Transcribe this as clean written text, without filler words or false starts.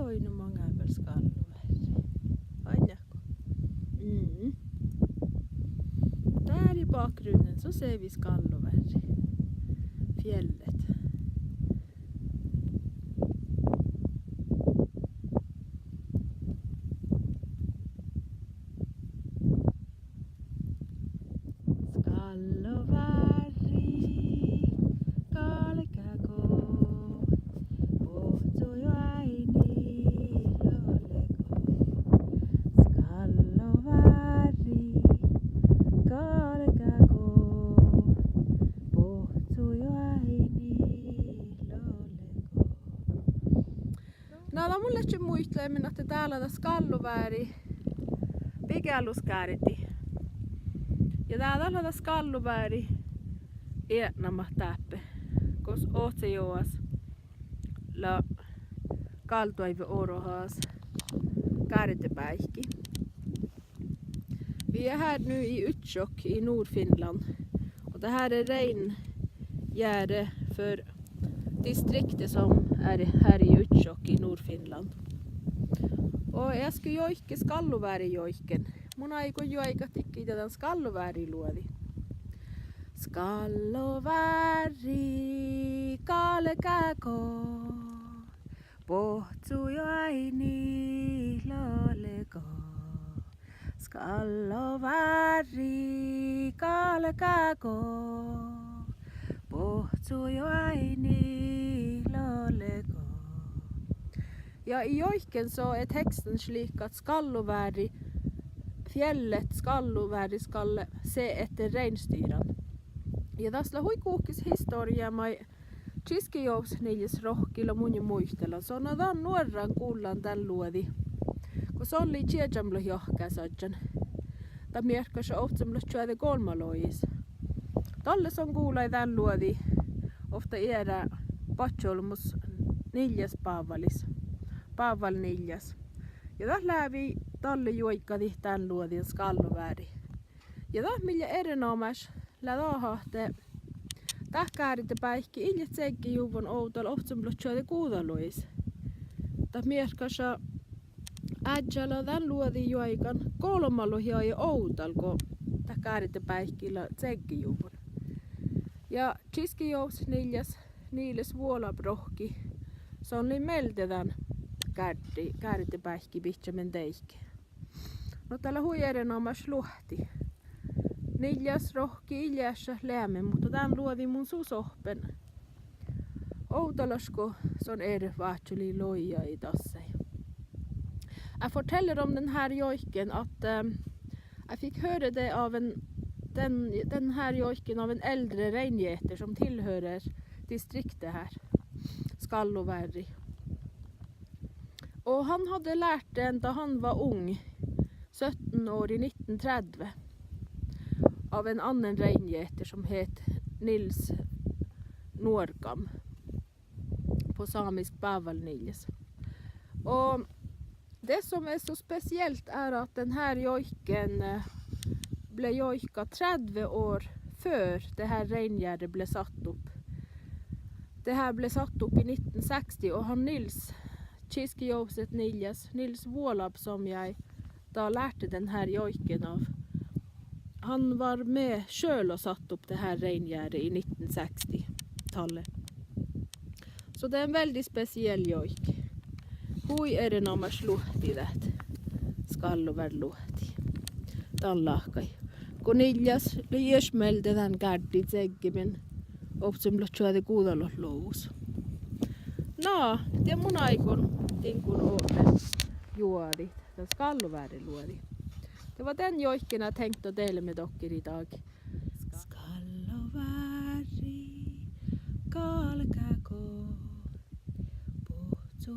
on många väl skalluväri. Aijako. Där i bakgrunden så ser vi skalluväri. Fjället. No, mulle muistelen, että täällä on skalluväri pikäluskääriti. Ja täällä on skalluväri iänamma täppä, kos otsejoas la kaltoive orohas kääritepäihki. Vi är här nu i Utsjoki i Nordfinland. Och det här är rengärde för distriktet som är här i Utsjoki i Nordfinland. Och jag skulle joikki skalluväri joikken. Mun aiko joikat ikki tätä skalluväri luodi. Skalluväri kalekako pohtsu joaini loleko. Skalluväri kalekako pohtsu joaini loleko. Ja i joiken så är texten slik att skalluväri, fjället skalluväri ska se efter reinstyran. Ja tässä huikuukis historia mai Chiskijous rohkilla mun muistella. Se on tämän nuoran kuullaan tän luodi. Kun se oli tiedämllä johkäsatjan. Tai miekkäs ohtsamlla tjöde kolmalois. Talles on kuulai tän luodi. Ofta iärä patjolmus niljas paavalis. Paaval niljas. Ja tässä läpi talle juoikkadi tän luodin skalluväri. Ja tässä millä erinomas lädahahte tähkäärite päihki iljet seikki juvon outal ohtsamlla tjöde kuudalois. Tai miekkäs ädjällä tän luodi juoikan kolmalo hioi outal, kun tähkäärite päihkillä seikki juvon. Ja Chiskijous niiles vuolabrohki. Se on niin meltetän kääritepäihki pihtsämen teikki. No täällä hui erinomas luhti. Niljas rohki iljässä lämmin, mutta tän luodi mun susohpen. Outalasko son vahtsuli loja i dassej. Jag fortäller om den här jojken att jag fick höra det av den här jojken av en äldre reingeter som tillhör distriktet här. Skalluväri. Och han hade lärt den då han var ung, 17 år i 1930, av en annan reingeter som het Nils Norgam på samisk Pävalniljas. Och det som är så speciellt är att den här jojken blev jojka 30 år för det här reingärdet blev satt upp. Det här blev satt upp i 1960 och han Nils Chiskijouset Nils Vuolab som jag då lärde den här jojken av. Han var med själv och satt upp det här reingärdet i 1960-talet. Så det är en väldigt speciell jojk. Hui erinomas luhti tät. Skalluväri luhti. Tän lahkai. Kun niljas liesmelde tän käddi tsekkimen. Opsimla tjuade kuudalot luus. No, ja mun aikon tinkun open juodi. Tän skalluväri luodi. Det var den jojken jag tänkte att dela med er idag. Skalluväri kalkako pohtsu